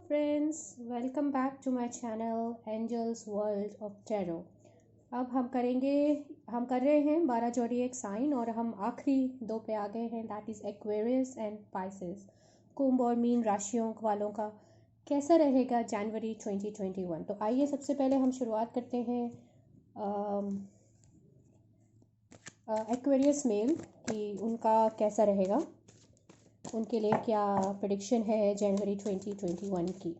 Friends, welcome back to my channel angels world of tarot. अब हम कर रहे हैं 12 जोडिएक साइन और हम आखिरी दो पे आ गए हैं, that is Aquarius and Pisces. कुंभ और मीन राशियों वालों का कैसा रहेगा जनवरी 2021। तो आइए सबसे पहले हम शुरुआत करते हैं एक्वेरियस मेल कि उनका कैसा रहेगा, उनके लिए क्या प्रेडिक्शन है जनवरी 2021 की।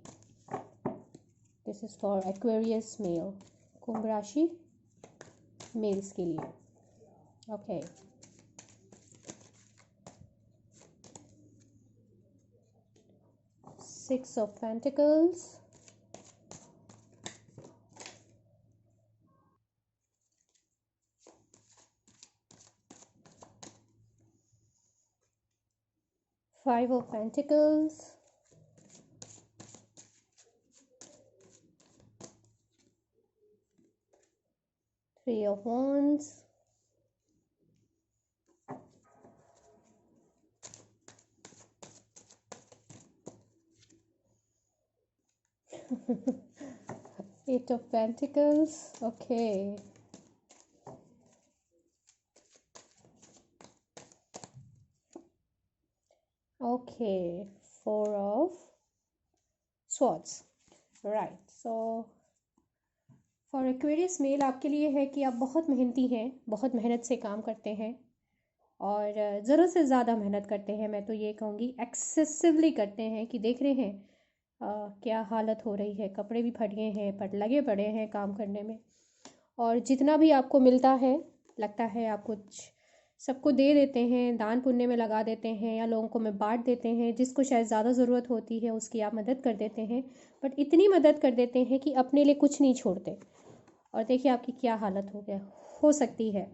This is for Aquarius male, कुंभ राशि मेल्स के लिए। Okay, 6 of Pentacles, 5 of Pentacles, 3 of Wands, Eight of Pentacles. Okay, okay, 4 of Swords. Right, so for Aquarius male आपके लिए है कि आप बहुत मेहनती हैं, बहुत मेहनत से काम करते हैं और ज़रूरत से ज़्यादा मेहनत करते हैं। मैं तो ये कहूँगी एक्सेसिवली करते हैं कि देख रहे हैं क्या हालत हो रही है, कपड़े भी फट गए हैं पर लगे पड़े हैं काम करने में। और जितना भी आपको मिलता है लगता है आप कुछ सबको दे देते हैं, दान पुण्य में लगा देते हैं या लोगों को में बांट देते हैं। जिसको शायद ज़्यादा ज़रूरत होती है उसकी आप मदद कर देते हैं, बट इतनी मदद कर देते हैं कि अपने लिए कुछ नहीं छोड़ते। और देखिए आपकी क्या हालत हो सकती है।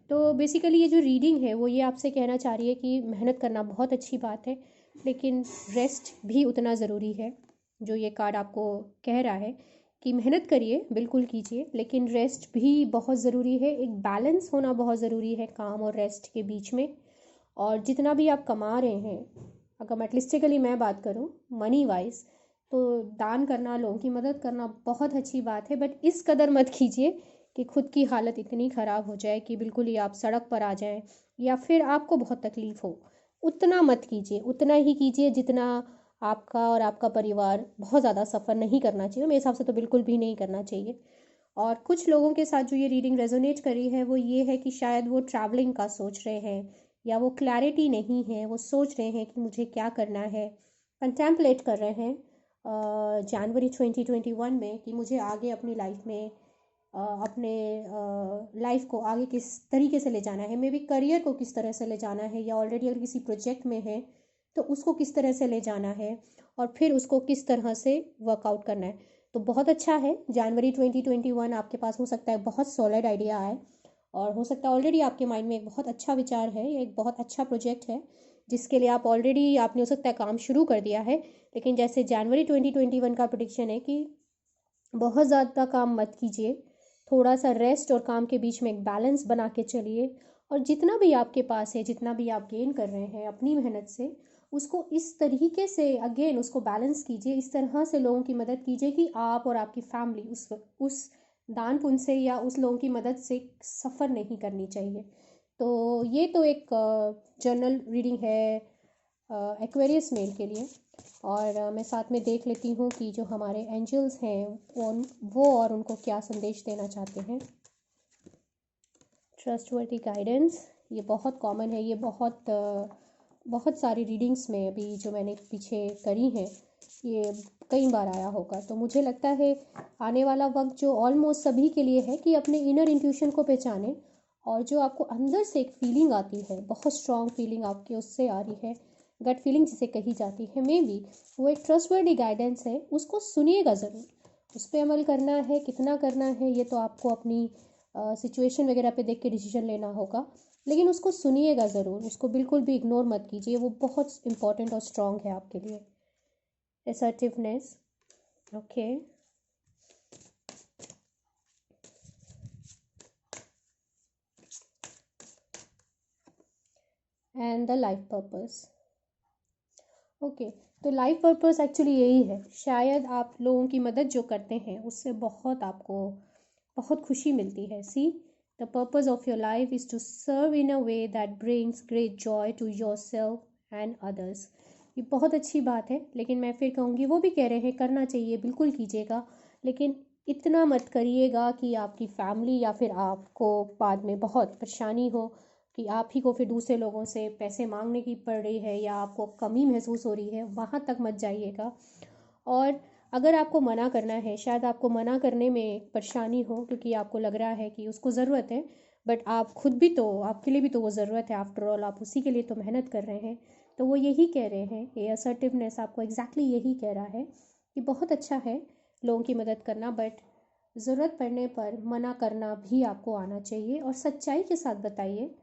तो बेसिकली ये जो रीडिंग है वो ये आपसे कहना चाह रही है कि मेहनत करना बहुत अच्छी बात है, लेकिन रेस्ट भी उतना ज़रूरी है। जो ये कार्ड आपको कह रहा है कि मेहनत करिए, बिल्कुल कीजिए, लेकिन रेस्ट भी बहुत ज़रूरी है। एक बैलेंस होना बहुत ज़रूरी है काम और रेस्ट के बीच में। और जितना भी आप कमा रहे हैं, अगर मेटलिस्टिकली मैं बात करूँ मनी वाइज, तो दान करना, लोगों की मदद करना बहुत अच्छी बात है, बट इस कदर मत कीजिए कि खुद की हालत इतनी ख़राब हो जाए कि बिल्कुल ही आप सड़क पर आ जाएं या फिर आपको बहुत तकलीफ़ हो। उतना मत कीजिए, उतना ही कीजिए जितना आपका और आपका परिवार बहुत ज़्यादा सफ़र नहीं करना चाहिए। मेरे हिसाब से तो बिल्कुल भी नहीं करना चाहिए। और कुछ लोगों के साथ जो ये रीडिंग रेजोनेट करी है वो ये है कि शायद वो ट्रैवलिंग का सोच रहे हैं या वो क्लैरिटी नहीं है, वो सोच रहे हैं कि मुझे क्या करना है, कंटेम्पलेट कर रहे हैं जनवरी 2021 में कि मुझे आगे अपनी लाइफ में अपने लाइफ को आगे किस तरीके से ले जाना है, मे बी करियर को किस तरह से ले जाना है, या ऑलरेडी अगर किसी प्रोजेक्ट में है तो उसको किस तरह से ले जाना है और फिर उसको किस तरह से वर्कआउट करना है। तो बहुत अच्छा है, जनवरी 2021 आपके पास हो सकता है बहुत सॉलिड आइडिया आए और हो सकता है ऑलरेडी आपके माइंड में एक बहुत अच्छा विचार है, एक बहुत अच्छा प्रोजेक्ट है जिसके लिए आप ऑलरेडी आपने हो सकता है काम शुरू कर दिया है। लेकिन जैसे जनवरी 2021 का प्रोडिक्शन है कि बहुत ज़्यादा काम मत कीजिए, थोड़ा सा रेस्ट और काम के बीच में एक बैलेंस बना के चलिए। और जितना भी आपके पास है, जितना भी आप गेन कर रहे हैं अपनी मेहनत से, उसको इस तरीके से अगेन उसको बैलेंस कीजिए, इस तरह से लोगों की मदद कीजिए कि आप और आपकी फैमिली उस दान पुण्य से या उस लोगों की मदद से सफ़र नहीं करनी चाहिए। तो ये तो एक जनरल रीडिंग है एक्वेरियस मेल के लिए। और मैं साथ में देख लेती हूँ कि जो हमारे एंजल्स हैं वो और उनको क्या संदेश देना चाहते हैं। ट्रस्टवर्दी गाइडेंस, ये बहुत कॉमन है, ये बहुत सारी रीडिंग्स में अभी जो मैंने पीछे करी हैं ये कई बार आया होगा। तो मुझे लगता है आने वाला वक्त जो ऑलमोस्ट सभी के लिए है कि अपने इनर इंट्यूशन को पहचानें, और जो आपको अंदर से एक फीलिंग आती है, बहुत स्ट्रॉन्ग फीलिंग आपकी उससे आ रही है, गट फीलिंग जिसे कही जाती है, मे बी वो एक ट्रस्टवर्दी गाइडेंस है, उसको सुनिएगा ज़रूर। उस पर अमल करना है, कितना करना है ये तो आपको अपनी सिचुएशन वगैरह पे देख के डिसीजन लेना होगा, लेकिन उसको सुनिएगा ज़रूर, उसको बिल्कुल भी इग्नोर मत कीजिए, वो बहुत इंपॉर्टेंट और स्ट्रॉन्ग है आपके लिए। Assertiveness, okay, and the life purpose. Okay, तो लाइफ पर्पस एक्चुअली यही है, शायद आप लोगों की मदद जो करते हैं उससे बहुत आपको बहुत खुशी मिलती है। See, the purpose of your life is to serve in a way that brings great joy to yourself and others. ये बहुत अच्छी बात है, लेकिन मैं फिर कहूँगी वो भी कह रहे हैं करना चाहिए, बिल्कुल कीजिएगा, लेकिन इतना मत करिएगा कि आपकी फैमिली या फिर आपको बाद में बहुत परेशानी हो कि आप ही को फिर दूसरे लोगों से पैसे मांगने की पड़ रही है या आपको कमी महसूस हो रही है, वहाँ तक मत जाइएगा। और अगर आपको मना करना है, शायद आपको मना करने में परेशानी हो क्योंकि आपको लग रहा है कि उसको ज़रूरत है, बट आप खुद भी तो, आपके लिए भी तो वो ज़रूरत है, आफ्टर ऑल आप उसी के लिए तो मेहनत कर रहे हैं। तो वो यही कह रहे हैं, ये असर्टिवनेस आपको एग्जैक्टली यही कह रहा है कि बहुत अच्छा है लोगों की मदद करना, बट ज़रूरत पड़ने पर मना करना भी आपको आना चाहिए और सच्चाई के साथ बताइए।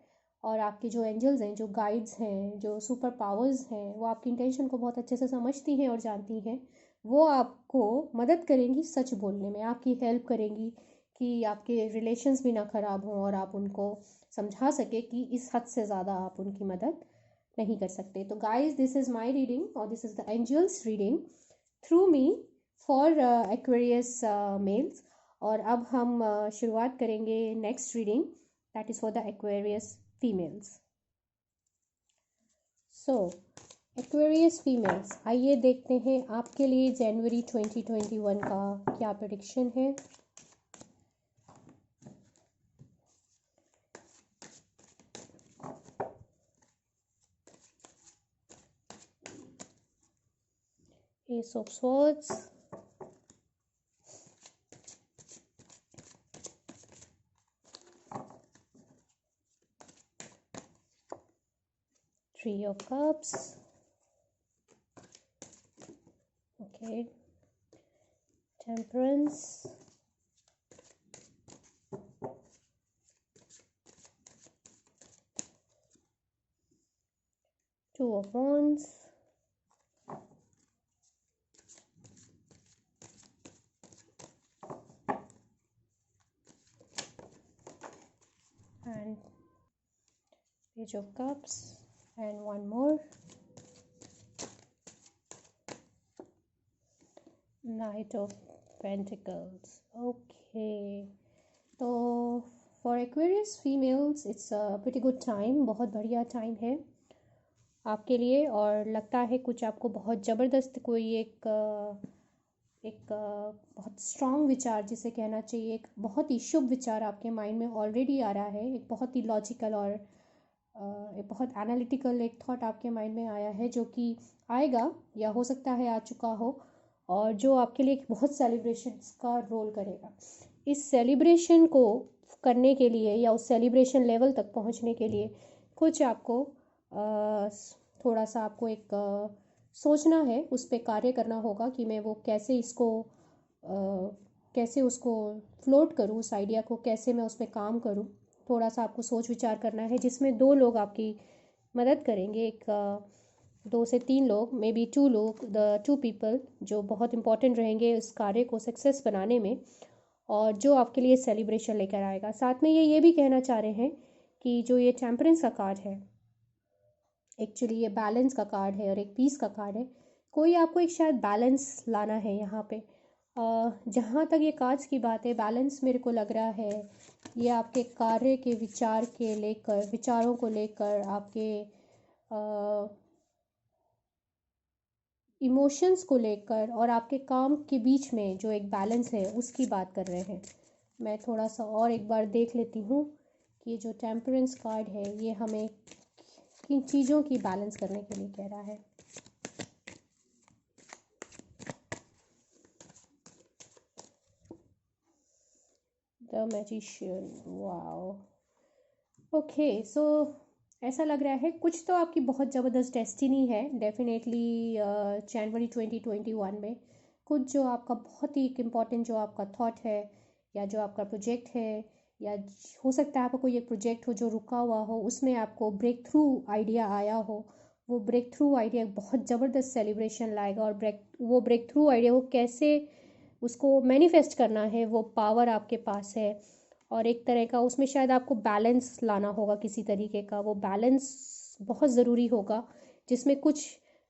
और आपके जो एंजल्स हैं, जो गाइड्स हैं, जो सुपर पावर्स हैं, वो आपकी इंटेंशन को बहुत अच्छे से समझती हैं और जानती हैं। वो आपको मदद करेंगी सच बोलने में, आपकी हेल्प करेंगी कि आपके रिलेशंस भी ना ख़राब हों और आप उनको समझा सके कि इस हद से ज़्यादा आप उनकी मदद नहीं कर सकते। तो guys, this is my reading और this is the angels reading through me for Aquarius males. और अब हम शुरुआत करेंगे next reading, that is for the Aquarius females. So Aquarius females, आइए देखते हैं आपके लिए जनवरी 2021 का क्या प्रेडिक्शन है। S of swords, three of cups, okay, temperance, two of wands, and page of cups, and one more, knight of pentacles। Okay, तो for Aquarius females it's a pretty good time, बहुत बढ़िया time है आपके लिए। और लगता है कुछ आपको बहुत ज़बरदस्त कोई एक बहुत स्ट्रॉन्ग विचार जिसे कहना चाहिए, एक बहुत ही शुभ विचार आपके माइंड में ऑलरेडी आ रहा है। एक बहुत ही लॉजिकल और एक बहुत एनालिटिकल एक थॉट आपके माइंड में आया है जो कि आएगा या हो सकता है आ चुका हो, और जो आपके लिए एक बहुत सेलिब्रेशंस का रोल करेगा। इस सेलिब्रेशन को करने के लिए या उस सेलिब्रेशन लेवल तक पहुंचने के लिए कुछ आपको थोड़ा सा आपको एक सोचना है, उस पर कार्य करना होगा कि मैं वो कैसे इसको कैसे उसको फ्लोट करूँ, उस आइडिया को कैसे मैं उस पर काम करूँ। थोड़ा सा आपको सोच विचार करना है जिसमें दो लोग आपकी मदद करेंगे, एक दो से तीन लोग, मे बी टू लोग, द टू पीपल जो बहुत इंपॉर्टेंट रहेंगे इस कार्य को सक्सेस बनाने में, और जो आपके लिए सेलिब्रेशन लेकर आएगा। साथ में ये भी कहना चाह रहे हैं कि जो ये टेम्परेंस का कार्ड है, एक्चुअली ये बैलेंस का कार्ड है और एक पीस का कार्ड है। कोई आपको एक शायद बैलेंस लाना है यहाँ पे। जहाँ तक ये कार्ड्स की बात है, बैलेंस मेरे को लग रहा है ये आपके कार्य के विचार के लेकर, विचारों को लेकर, आपके इमोशंस को लेकर और आपके काम के बीच में जो एक बैलेंस है उसकी बात कर रहे हैं। मैं थोड़ा सा और एक बार देख लेती हूँ कि ये जो टेम्परेंस कार्ड है ये हमें किन चीज़ों की बैलेंस करने के लिए कह रहा है। The magician, wow, okay. So ऐसा लग रहा है कुछ तो आपकी बहुत ज़बरदस्त डेस्टिनी है डेफिनेटली जनवरी 2021 में। कुछ जो आपका बहुत ही इम्पॉर्टेंट जो आपका थॉट है या जो आपका प्रोजेक्ट है, या हो सकता है आपका कोई एक प्रोजेक्ट हो जो रुका हुआ हो, उसमें आपको ब्रेक थ्रू आइडिया आया हो। वो ब्रेक थ्रू आइडिया बहुत ज़बरदस्त सेलिब्रेशन लाएगा, और वो ब्रेक थ्रू आइडिया को कैसे उसको मैनिफेस्ट करना है वो पावर आपके पास है। और एक तरह का उसमें शायद आपको बैलेंस लाना होगा किसी तरीके का, वो बैलेंस बहुत ज़रूरी होगा जिसमें कुछ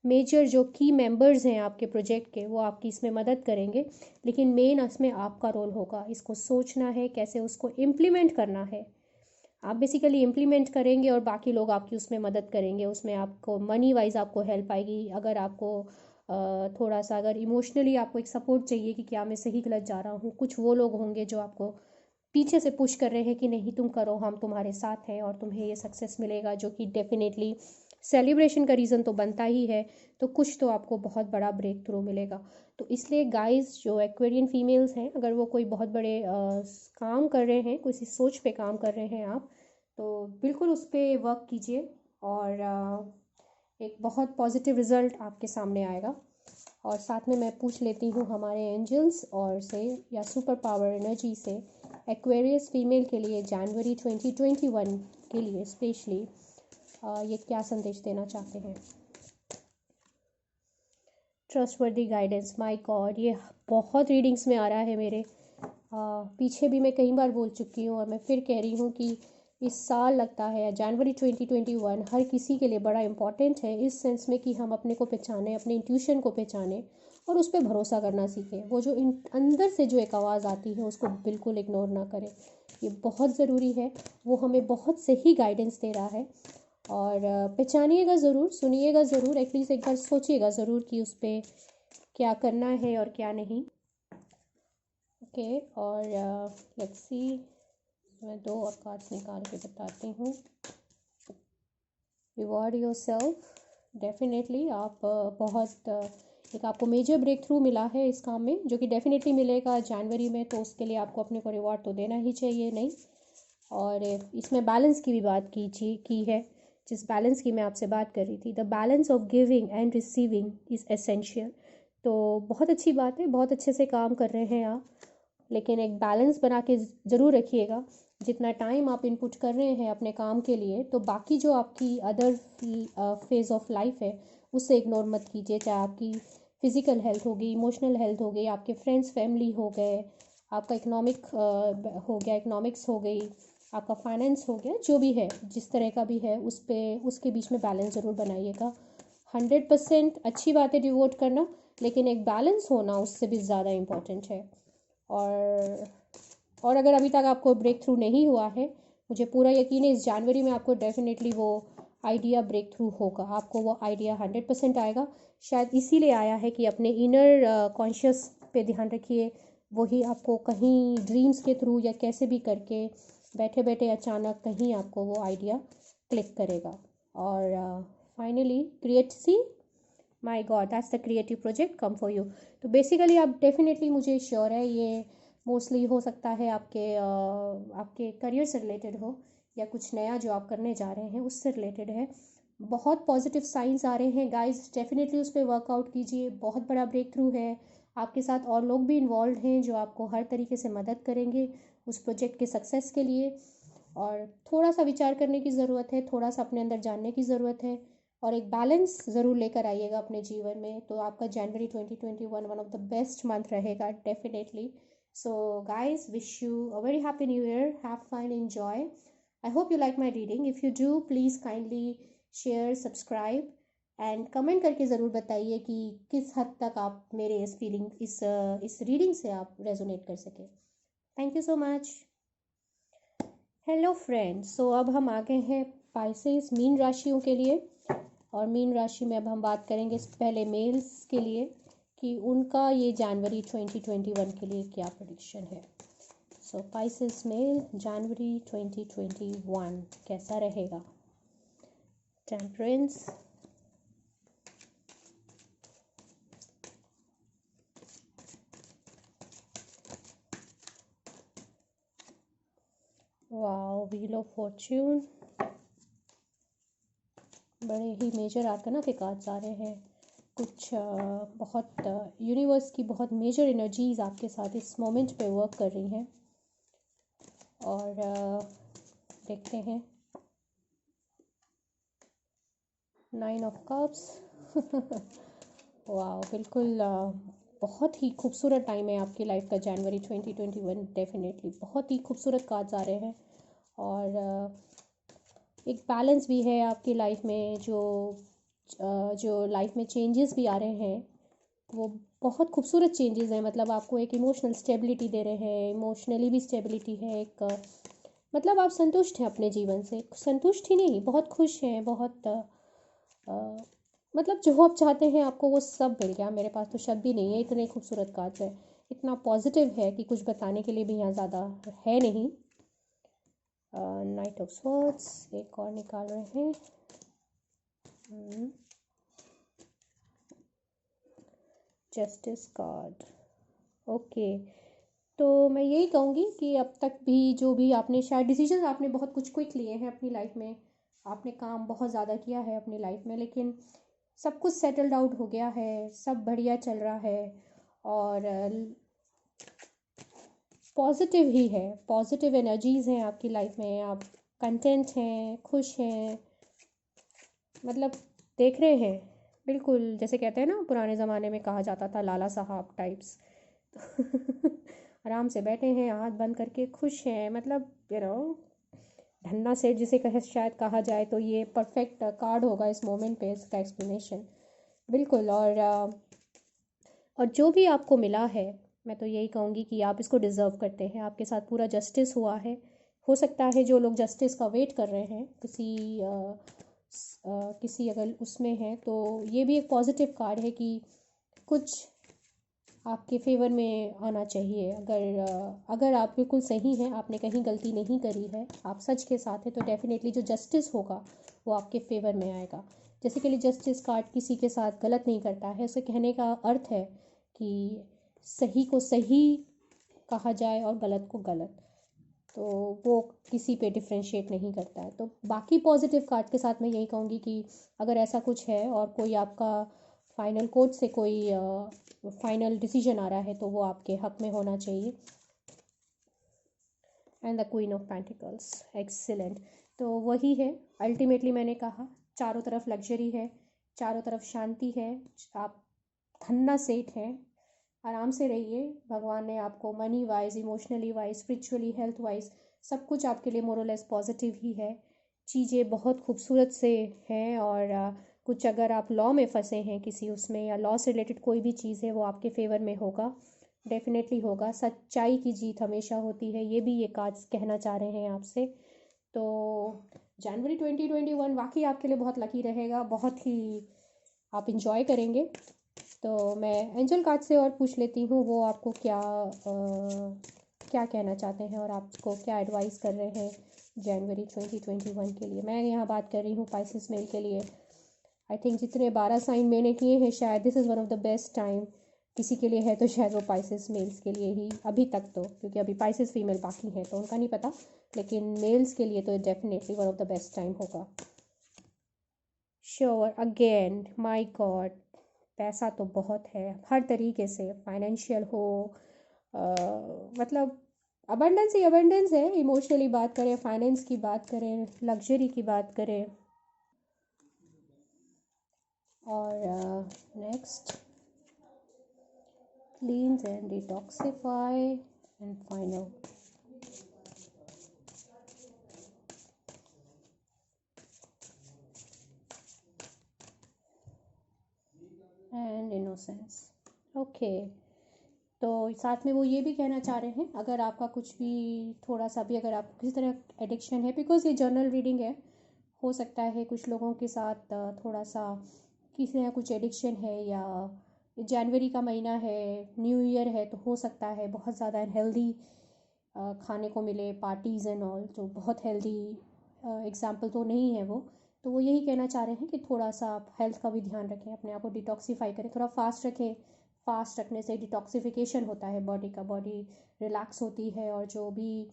मेजर जो की मेंबर्स हैं आपके प्रोजेक्ट के वो आपकी इसमें मदद करेंगे, लेकिन मेन इसमें आपका रोल होगा। इसको सोचना है, कैसे उसको इम्प्लीमेंट करना है। आप बेसिकली इम्प्लीमेंट करेंगे और बाकी लोग आपकी उसमें मदद करेंगे। उसमें आपको मनी वाइज आपको हेल्प आएगी। अगर आपको थोड़ा सा अगर इमोशनली आपको एक सपोर्ट चाहिए कि क्या मैं सही गलत जा रहा हूँ, कुछ वो लोग होंगे जो आपको पीछे से पुश कर रहे हैं कि नहीं तुम करो, हम तुम्हारे साथ हैं और तुम्हें ये सक्सेस मिलेगा, जो कि डेफिनेटली सेलिब्रेशन का रीज़न तो बनता ही है। तो कुछ तो आपको बहुत बड़ा ब्रेक थ्रू मिलेगा। तो इसलिए गाइस, जो एक्वेरियन फीमेल्स हैं, अगर वो कोई बहुत बड़े काम कर रहे हैं, किसी सोच पे काम कर रहे हैं आप, तो बिल्कुल उस पर वर्क कीजिए और एक बहुत पॉजिटिव रिज़ल्ट आपके सामने आएगा। और साथ में मैं पूछ लेती हूँ हमारे एंजल्स और से या सुपर पावर एनर्जी से, एक्वेरियस फीमेल के लिए जनवरी 2021 के लिए स्पेशली ये क्या संदेश देना चाहते हैं। ट्रस्टवर्दी गाइडेंस, माय गॉड, ये बहुत रीडिंग्स में आ रहा है मेरे। पीछे भी मैं कई बार बोल चुकी हूँ और मैं फिर कह रही हूँ कि इस साल लगता है जनवरी 2021 हर किसी के लिए बड़ा इम्पॉर्टेंट है, इस सेंस में कि हम अपने को पहचाने, अपने इंट्यूशन को पहचाने और उस पर भरोसा करना सीखें। वो जो अंदर से जो एक आवाज़ आती है उसको बिल्कुल इग्नोर ना करें। ये बहुत ज़रूरी है। वो हमें बहुत सही गाइडेंस दे रहा है। और पहचानिएगा ज़रूर, सुनिएगा ज़रूर, एटलीस्ट एक बार सोचिएगा ज़रूर कि उस पर क्या करना है और क्या नहीं। ओके, और लेट्स सी, मैं 2 और कार्ड्स निकाल के बताती हूँ। रिवॉर्ड योर सेल्फ, डेफिनेटली आप बहुत एक आपको मेजर ब्रेक थ्रू मिला है इस काम में, जो कि डेफिनेटली मिलेगा जनवरी में, तो उसके लिए आपको अपने को रिवॉर्ड तो देना ही चाहिए, नहीं। और इसमें बैलेंस की भी बात की है, जिस बैलेंस की मैं आपसे बात कर रही थी। The balance of giving and receiving is essential. तो बहुत अच्छी बात है, बहुत अच्छे से काम कर रहे हैं आप, लेकिन एक बैलेंस बना के ज़रूर रखिएगा। जितना टाइम आप इनपुट कर रहे हैं अपने काम के लिए, तो बाकी जो आपकी अदर फेज़ ऑफ लाइफ है उससे इग्नोर मत कीजिए। चाहे आपकी फ़िज़िकल हेल्थ होगी, इमोशनल हेल्थ हो गई, आपके फ्रेंड्स फैमिली हो गए, आपका इकोनॉमिक हो गया, इकोनॉमिक्स हो गई, आपका फाइनेंस हो गया, जो भी है, जिस तरह का भी है, उस पर उसके बीच में बैलेंस ज़रूर बनाइएगा। 100% अच्छी बात है डिवोट करना, लेकिन एक बैलेंस होना उससे भी ज़्यादा इम्पोर्टेंट है। और अगर अभी तक आपको ब्रेक थ्रू नहीं हुआ है, मुझे पूरा यकीन है इस जनवरी में आपको डेफिनेटली वो आइडिया ब्रेक थ्रू होगा। आपको वो आइडिया 100% आएगा। शायद इसीलिए आया है कि अपने इनर कॉन्शियस पे ध्यान रखिए। वही आपको कहीं ड्रीम्स के थ्रू या कैसे भी करके बैठे बैठे अचानक कहीं आपको वो आइडिया क्लिक करेगा। और finally create, see my God, that's the creative project come for you. तो बेसिकली आप डेफिनेटली, मुझे श्योर है ये मोस्टली हो सकता है आपके करियर से रिलेटेड हो, या कुछ नया जो आप करने जा रहे हैं उससे रिलेटेड है। बहुत पॉजिटिव साइंस आ रहे हैं गाइस, डेफिनेटली उस पर वर्कआउट कीजिए। बहुत बड़ा ब्रेक थ्रू है। आपके साथ और लोग भी इन्वॉल्व हैं जो आपको हर तरीके से मदद करेंगे उस प्रोजेक्ट के सक्सेस के लिए। और थोड़ा सा विचार करने की ज़रूरत है, थोड़ा सा अपने अंदर जानने की ज़रूरत है, और एक बैलेंस ज़रूर लेकर आइएगा अपने जीवन में। तो आपका जनवरी 2021 one of the best month रहेगा definitely. So guys, wish you a very happy new year. Have fun, enjoy. I hope you like my reading. If you do, please kindly share, subscribe and comment करके ज़रूर बताइए कि किस हद तक आप मेरे इस रीडिंग से आप रेजोनेट कर सके। Thank you so much. Hello friends, so अब हम आ गए हैं पाइसेस मीन राशियों के लिए। और मीन राशि में अब हम बात करेंगे पहले मेल्स के लिए कि उनका ये जनवरी 2021 के लिए क्या प्रेडिक्शन है। सो पाइसेस मेल जनवरी 2021 कैसा रहेगा। Temperance, wow, wheel of Fortune, बड़े ही मेजर आर्कना के कार्ड्स आ रहे हैं। कुछ बहुत यूनिवर्स की बहुत मेजर एनर्जीज आपके साथ इस मोमेंट पे वर्क कर रही हैं। और देखते हैं 9 ऑफ कप्स। वाह, बिल्कुल बहुत ही खूबसूरत टाइम है आपकी लाइफ का जनवरी 2021। डेफिनेटली बहुत ही खूबसूरत कार्ड्स आ रहे हैं। और एक बैलेंस भी है आपकी लाइफ में जो जो लाइफ में चेंजेस भी आ रहे हैं वो बहुत खूबसूरत चेंजेस हैं। मतलब आपको एक इमोशनल स्टेबिलिटी दे रहे हैं, इमोशनली भी स्टेबिलिटी है एक, मतलब आप संतुष्ट हैं अपने जीवन से, संतुष्ट ही नहीं, बहुत खुश हैं, बहुत मतलब जो आप चाहते हैं आपको वो सब मिल गया। मेरे पास तो शब्द ही नहीं है, इतने खूबसूरत कार्ड्स है, इतना पॉजिटिव है कि कुछ बताने के लिए भी यहाँ ज़्यादा है नहीं। नाइट ऑफ स्वॉर्ड्स एक और निकाल रहे हैं। Justice card. ओके, तो मैं यही कहूँगी कि अब तक भी जो भी आपने शायद डिसीजन आपने बहुत कुछ क्विक लिए हैं अपनी लाइफ में, आपने काम बहुत ज़्यादा किया है अपनी लाइफ में, लेकिन सब कुछ सेटल्ड आउट हो गया है, सब बढ़िया चल रहा है और पॉजिटिव ही है, पॉजिटिव एनर्जीज़ हैं आपकी लाइफ में, आप कंटेंट हैं, खुश हैं, मतलब देख रहे हैं बिल्कुल जैसे कहते हैं ना पुराने ज़माने में कहा जाता था लाला साहब टाइप्स। आराम से बैठे हैं, हाथ बंद करके खुश हैं, मतलब धन्ना सेठ जिसे कहे शायद कहा जाए तो ये परफेक्ट कार्ड होगा इस मोमेंट पे, इसका एक्सप्लेनेशन बिल्कुल। और जो भी आपको मिला है मैं तो यही कहूँगी कि आप इसको डिज़र्व करते हैं, आपके साथ पूरा जस्टिस हुआ है। हो सकता है जो लोग जस्टिस का वेट कर रहे हैं किसी अगर उसमें है तो ये भी एक पॉजिटिव कार्ड है कि कुछ आपके फेवर में आना चाहिए। अगर आप बिल्कुल सही हैं, आपने कहीं गलती नहीं करी है, आप सच के साथ हैं, तो डेफिनेटली जो जस्टिस होगा वो आपके फेवर में आएगा। जैसे कि जस्टिस कार्ड किसी के साथ गलत नहीं करता है, उसे कहने का अर्थ है कि सही को सही कहा जाए और गलत को गलत, तो वो किसी पे डिफ्रेंशिएट नहीं करता है। तो बाकी पॉजिटिव कार्ड के साथ मैं यही कहूँगी कि अगर ऐसा कुछ है और कोई आपका फाइनल कोर्ट से कोई फाइनल डिसीजन आ रहा है तो वो आपके हक में होना चाहिए। And the queen of pentacles, excellent. तो वही है अल्टीमेटली, मैंने कहा चारों तरफ लग्जरी है, चारों तरफ शांति है, आप धन्ना सेठ हैं, आराम से रहिए। भगवान ने आपको money wise, emotionally wise, spiritually, health wise सब कुछ आपके लिए मोरलेस पॉजिटिव ही है। चीज़ें बहुत खूबसूरत से हैं और कुछ अगर आप लॉ में फंसे हैं किसी उसमें या लॉ से रिलेटेड कोई भी चीज़ है वो आपके फेवर में होगा, डेफिनेटली होगा। सच्चाई की जीत हमेशा होती है, ये भी ये कार्ड्स कहना चाह रहे हैं आपसे। तो जनवरी 2021 वाकई आपके लिए बहुत लकी रहेगा, बहुत ही आप इंजॉय करेंगे। तो मैं एंजल कार्ड से और पूछ लेती हूँ वो आपको क्या कहना चाहते हैं और आपको क्या एडवाइस कर रहे हैं जनवरी 2021 के लिए। मैं यहाँ बात कर रही हूँ पाइसेस मेल के लिए। आई थिंक जितने 12 साइन मैंने किए हैं शायद this is one of the best time किसी के लिए है तो शायद वो पाइसेस मेल्स के लिए ही अभी तक, तो क्योंकि अभी पाइसेस फीमेल बाकी हैं तो उनका नहीं पता, लेकिन मेल्स के लिए तो definitely one of the best time होगा। श्योर, अगेन माय गॉड, पैसा तो बहुत है हर तरीके से, फाइनेंशियल हो मतलब अबंडेंस ही अबंडेंस है। इमोशनली बात करें, फाइनेंस की बात करें, लग्जरी की बात करें, और next cleanse and detoxify, and final and innocence। Okay, तो साथ में वो ये भी कहना चाह रहे हैं अगर आपका कुछ भी थोड़ा सा भी अगर आपको किसी तरह एडिक्शन है, बिकॉज ये जर्नल रीडिंग है, हो सकता है कुछ लोगों के साथ थोड़ा सा किसी तरह कुछ एडिक्शन है, या जनवरी का महीना है, न्यू ईयर है, तो हो सकता है बहुत ज़्यादा अनहेल्दी खाने को मिले, पार्टीज़ एंड ऑल, तो बहुत हेल्दी एग्जाम्पल तो नहीं है वो। तो वो यही कहना चाह रहे हैं कि थोड़ा सा आप हेल्थ का भी ध्यान रखें, अपने आप को डिटॉक्सीफाई करें, थोड़ा फास्ट रखें। फास्ट रखने से डिटॉक्सिफिकेशन होता है बॉडी का, बॉडी रिलैक्स होती है, और जो भी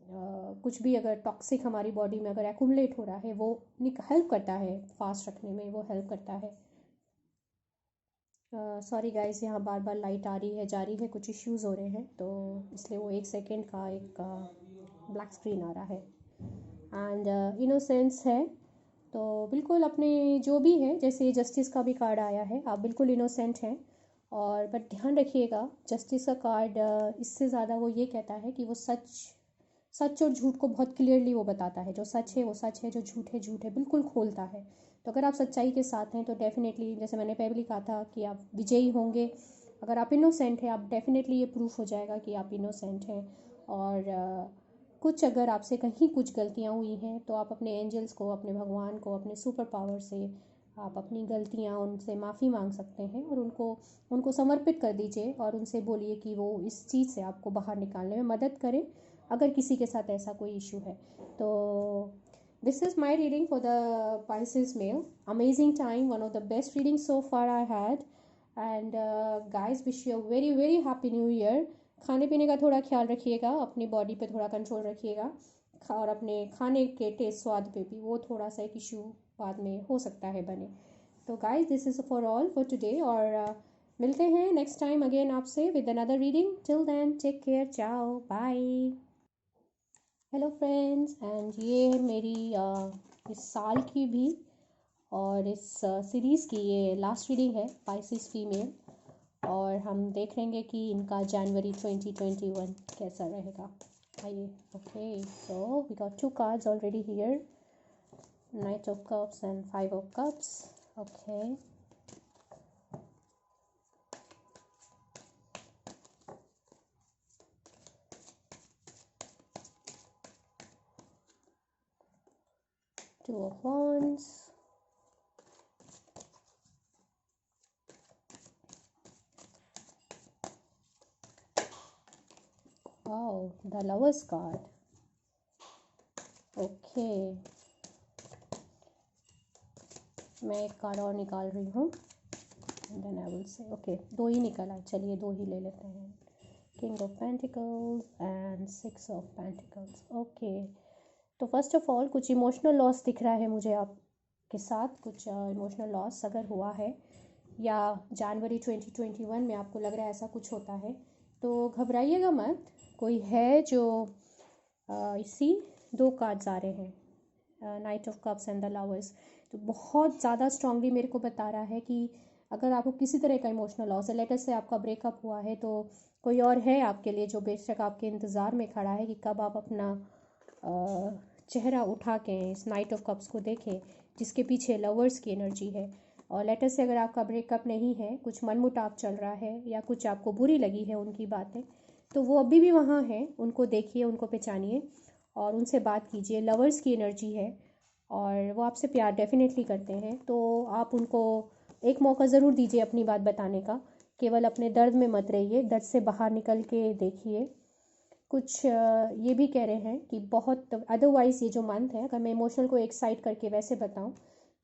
कुछ भी अगर टॉक्सिक हमारी बॉडी में अगर एक्यूमुलेट हो रहा है वो हेल्प करता है, फास्ट रखने में वो हेल्प करता है। सॉरी गाइस, यहाँ बार बार लाइट आ रही है जा रही है, कुछ इश्यूज़ हो रहे हैं तो इसलिए वो 1 सेकेंड का एक ब्लैक स्क्रीन आ रहा है। एंड इनोसेंस है, तो बिल्कुल अपने जो भी है, जैसे जस्टिस का भी कार्ड आया है, आप बिल्कुल इनोसेंट हैं। और बट ध्यान रखिएगा जस्टिस का कार्ड इससे ज़्यादा वो ये कहता है कि वो सच और झूठ को बहुत क्लियरली वो बताता है, जो सच है वो सच है, जो झूठ है झूठ है, बिल्कुल खोलता है। तो अगर आप सच्चाई के साथ हैं तो डेफिनेटली, जैसे मैंने पहले कहा था, कि आप विजयी होंगे। अगर आप इनोसेंट हैं, आप डेफिनेटली ये प्रूफ हो जाएगा कि आप इनोसेंट हैं। और कुछ अगर आपसे कहीं कुछ गलतियाँ हुई हैं तो आप अपने एंजल्स को, अपने भगवान को, अपने सुपर पावर से आप अपनी गलतियाँ उनसे माफ़ी मांग सकते हैं और उनको उनको समर्पित कर दीजिए और उनसे बोलिए कि वो इस चीज़ से आपको बाहर निकालने में मदद करें, अगर किसी के साथ ऐसा कोई इशू है तो। This is my reading for the Pisces male. Amazing time, one of the best readings so far I had. And guys, wish you very very happy new year. खाने पीने का थोड़ा ख्याल रखिएगा, अपनी बॉडी पे थोड़ा कंट्रोल रखिएगा, और अपने खाने के टेस्ट स्वाद पे भी, वो थोड़ा सा एक इशू बाद में हो सकता है बने। तो guys, this is for all for today, और मिलते हैं नेक्स्ट टाइम अगेन आपसे with another reading. Till then, take care, ciao, bye. Hello friends, and ये मेरी इस साल की भी और इस सीरीज़ की ये लास्ट रीडिंग है, पाइसिस फीमेल। और हम देख लेंगे कि इनका जनवरी 2021 कैसा रहेगा। आइए। Okay, so we got 2 cards already here, knight of cups and 5 of cups. Okay, Two of Wands, wow, the Lovers card. Okay, मैं एक कार्ड और निकाल रही हूँ, then I will say. Okay, 2 ही निकला, चलिए 2 ही ले लेते हैं। King of pentacles and 6 of pentacles. Okay, तो फर्स्ट ऑफ ऑल कुछ इमोशनल लॉस दिख रहा है मुझे आपके साथ। कुछ इमोशनल लॉस अगर हुआ है या जनवरी 2021 में आपको लग रहा है ऐसा कुछ होता है, तो घबराइएगा मत। कोई है जो इसी 2 कार्ड्स आ रहे हैं, night of cups and the lovers, तो बहुत ज़्यादा स्ट्रांगली मेरे को बता रहा है कि अगर आपको किसी तरह का इमोशनल लॉस है, लेटर से आपका ब्रेकअप हुआ है, तो कोई और है आपके लिए जो बेशक आपके इंतज़ार में खड़ा है कि कब आप अपना चेहरा उठा के इस नाइट ऑफ कप्स को देखें, जिसके पीछे लवर्स की एनर्जी है। और लेटर से अगर आपका ब्रेकअप नहीं है, कुछ मनमुटाव चल रहा है या कुछ आपको बुरी लगी है उनकी बातें, तो वो अभी भी वहाँ हैं। उनको देखिए, उनको पहचानिए और उनसे बात कीजिए। लवर्स की एनर्जी है और वो आपसे प्यार डेफिनेटली करते हैं, तो आप उनको एक मौका ज़रूर दीजिए अपनी बात बताने का। केवल अपने दर्द में मत रहिए, दर्द से बाहर निकल के देखिए। कुछ ये भी कह रहे हैं कि बहुत, अदरवाइज़ ये जो मंथ है, अगर मैं इमोशनल को एक साइड करके वैसे बताऊं,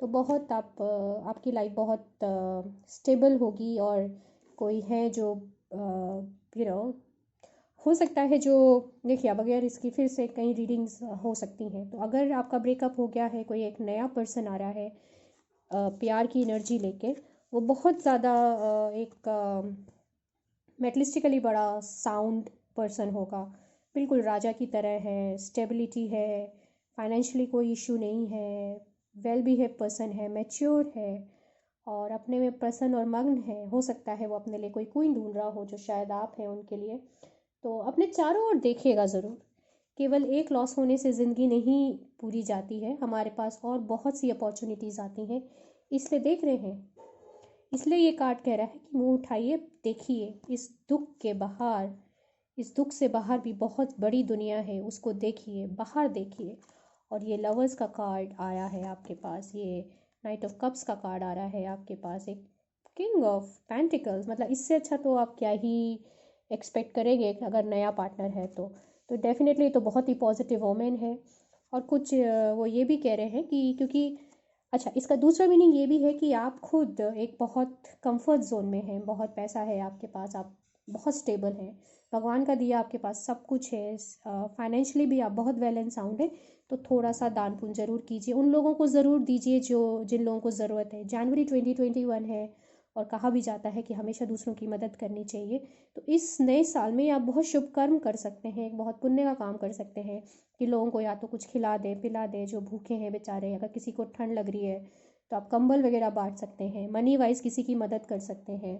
तो बहुत आपकी लाइफ बहुत स्टेबल होगी। और कोई है जो हो सकता है जो, देखिए अब अगर इसकी फिर से कई रीडिंग्स हो सकती हैं, तो अगर आपका ब्रेकअप हो गया है, कोई एक नया पर्सन आ रहा है प्यार की एनर्जी लेके, वो बहुत ज़्यादा एक मेटलिस्टिकली बड़ा साउंड पर्सन होगा, बिल्कुल राजा की तरह है, स्टेबिलिटी है, फाइनेंशियली कोई इशू नहीं है, वेल बिहेव पर्सन है, मैच्योर है और अपने में प्रसन्न और मग्न है। हो सकता है वो अपने लिए कोई क्वीन ढूंढ रहा हो, जो शायद आप हैं उनके लिए। तो अपने चारों ओर देखिएगा ज़रूर। केवल एक लॉस होने से ज़िंदगी नहीं पूरी जाती है, हमारे पास और बहुत सी अपॉर्चुनिटीज़ आती हैं, इसलिए देख रहे हैं। इसलिए ये कार्ड कह रहा है कि मुंह उठाइए, देखिए इस दुख के बाहर, इस दुख से बाहर भी बहुत बड़ी दुनिया है, उसको देखिए, बाहर देखिए। और ये लवर्स का कार्ड आया है आपके पास, ये नाइट ऑफ कप्स का कार्ड आ रहा है आपके पास, एक किंग ऑफ पेंटिकल्स। मतलब इससे अच्छा तो आप क्या ही एक्सपेक्ट करेंगे अगर नया पार्टनर है तो डेफिनेटली तो बहुत ही पॉजिटिव वोमेन है। और कुछ वो ये भी कह रहे हैं कि क्योंकि, अच्छा, इसका दूसरा मीनिंग ये भी है कि आप खुद एक बहुत कंफर्ट जोन में हैं, बहुत पैसा है आपके पास, आप बहुत स्टेबल हैं, भगवान का दिया आपके पास सब कुछ है, फाइनेंशियली भी आप बहुत वेल एंड साउंड है। तो थोड़ा सा दान पुण्य ज़रूर कीजिए, उन लोगों को ज़रूर दीजिए जो जिन लोगों को ज़रूरत है। जनवरी 2021 है और कहा भी जाता है कि हमेशा दूसरों की मदद करनी चाहिए। तो इस नए साल में आप बहुत शुभ कर्म कर सकते हैं, एक बहुत पुण्य का काम कर सकते हैं कि लोगों को या तो कुछ खिला दें, पिला दें, जो भूखे हैं बेचारे। अगर किसी को ठंड लग रही है तो आप कंबल वगैरह बांट सकते हैं, मनी वाइज किसी की मदद कर सकते हैं।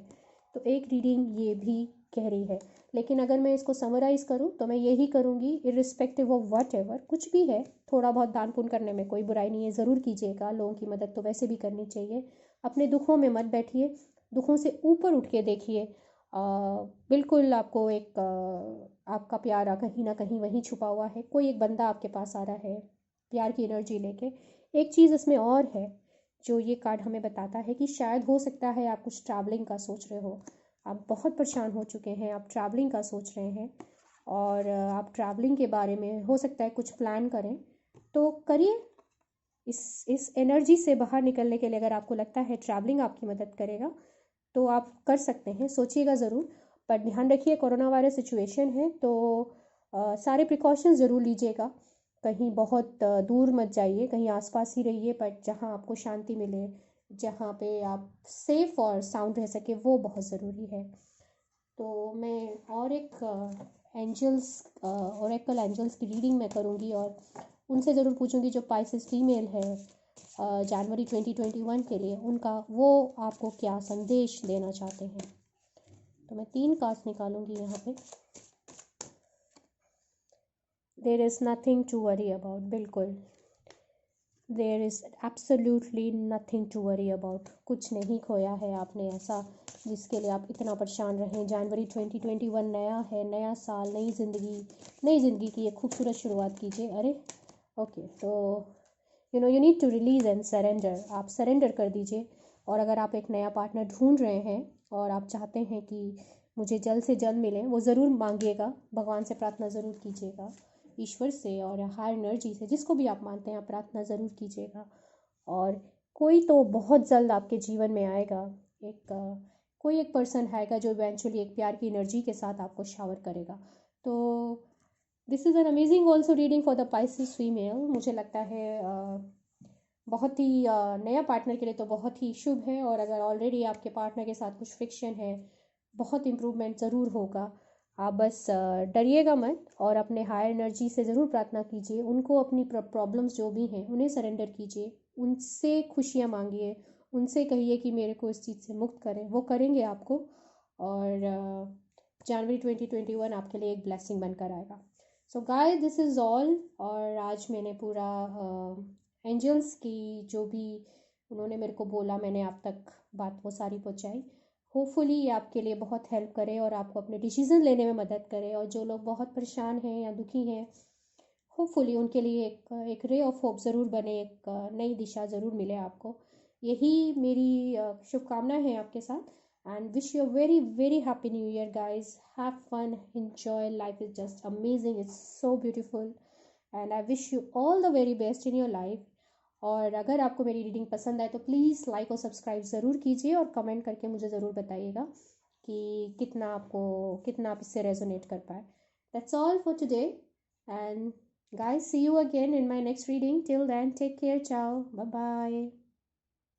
तो एक रीडिंग ये भी गहरी है। लेकिन अगर मैं इसको समराइज़ करूँ तो मैं यही करूँगी, इर्रिस्पेक्टिव ऑफ वट एवर कुछ भी है, थोड़ा बहुत दान पुण्य करने में कोई बुराई नहीं है, ज़रूर कीजिएगा। लोगों की मदद तो वैसे भी करनी चाहिए। अपने दुखों में मत बैठिए, दुखों से ऊपर उठ के देखिए। बिल्कुल आपको एक आपका प्यारा कहीं ना कहीं वहीं छुपा हुआ है। कोई एक बंदा आपके पास आ रहा है प्यार की एनर्जी लेके। एक चीज़ इसमें और है जो ये कार्ड हमें बताता है कि शायद हो सकता है आप कुछ ट्रैवलिंग का सोच रहे हो। आप बहुत परेशान हो चुके हैं, आप ट्रैवलिंग का सोच रहे हैं और आप ट्रैवलिंग के बारे में हो सकता है कुछ प्लान करें, तो करिए। इस एनर्जी से बाहर निकलने के लिए अगर आपको लगता है ट्रैवलिंग आपकी मदद करेगा तो आप कर सकते हैं, सोचिएगा ज़रूर। पर ध्यान रखिए कोरोना वायरस सिचुएशन है तो सारे प्रिकॉशंस ज़रूर लीजिएगा। कहीं बहुत दूर मत जाइए, कहीं आसपास ही रहिए, पर जहाँ आपको शांति मिले, जहाँ पे आप सेफ और साउंड रह सके, वो बहुत ज़रूरी है। तो मैं और एक एंजल्स ओरेकल एंजल्स की रीडिंग मैं करूँगी और उनसे ज़रूर पूछूंगी जो पाइसेस फीमेल है जनवरी 2021 के लिए, उनका वो आपको क्या संदेश देना चाहते हैं। तो मैं 3 कार्ड्स निकालूंगी यहाँ पे। There is nothing to worry about, बिल्कुल there is absolutely nothing to worry about. कुछ नहीं खोया है आपने ऐसा जिसके लिए आप इतना परेशान रहें। जनवरी 2021 नया है, नया साल, नई ज़िंदगी की एक खूबसूरत शुरुआत कीजिए। अरे ओके, तो you need to release and surrender. आप सरेंडर कर दीजिए। और अगर आप एक नया पार्टनर ढूंढ रहे हैं और आप चाहते हैं कि मुझे जल्द से जल्द मिले, वो ज़रूर मांगिएगा, भगवान से प्रार्थना ज़रूर कीजिएगा, ईश्वर से और हायर एनर्जी से, जिसको भी आप मानते हैं, आप प्रार्थना ज़रूर कीजिएगा। और कोई तो बहुत जल्द आपके जीवन में आएगा। कोई एक पर्सन आएगा जो इवेंचुअली एक प्यार की एनर्जी के साथ आपको शावर करेगा। तो this is an amazing also reading for the Pisces female. मुझे लगता है बहुत ही नया पार्टनर के लिए तो बहुत ही शुभ है। और अगर ऑलरेडी आपके पार्टनर के साथ कुछ फ्रिक्शन है, बहुत इम्प्रूवमेंट ज़रूर होगा। आप बस डरिएगा मत और अपने हायर एनर्जी से ज़रूर प्रार्थना कीजिए। उनको अपनी प्रॉब्लम्स जो भी हैं उन्हें सरेंडर कीजिए, उनसे खुशियाँ मांगिए, उनसे कहिए कि मेरे को इस चीज़ से मुक्त करें, वो करेंगे आपको। और जनवरी 2021 आपके लिए एक ब्लेसिंग बनकर आएगा। So guys, this is all. और आज मैंने पूरा एंजल्स की जो भी उन्होंने मेरे को बोला, मैंने आप तक बात वो सारी पहुंचाई। होपफुली ये आपके लिए बहुत हेल्प करे और आपको अपने डिसीजन लेने में मदद करे। और जो लोग बहुत परेशान हैं या दुखी हैं, होपफुली उनके लिए एक रे ऑफ होप ज़रूर बने, एक नई दिशा ज़रूर मिले आपको। यही मेरी शुभकामना है आपके साथ। And wish you a very very happy new year guys. Have fun, enjoy, life is just amazing, it's so beautiful and I wish you all the very best in your life। और अगर आपको मेरी reading पसंद आए तो please like और subscribe ज़रूर कीजिए और कमेंट करके मुझे ज़रूर बताइएगा कि कितना आप इससे रेजोनेट कर पाए। That's all for today and guys, see you again in my next reading. Till then, take care. Ciao. Bye bye.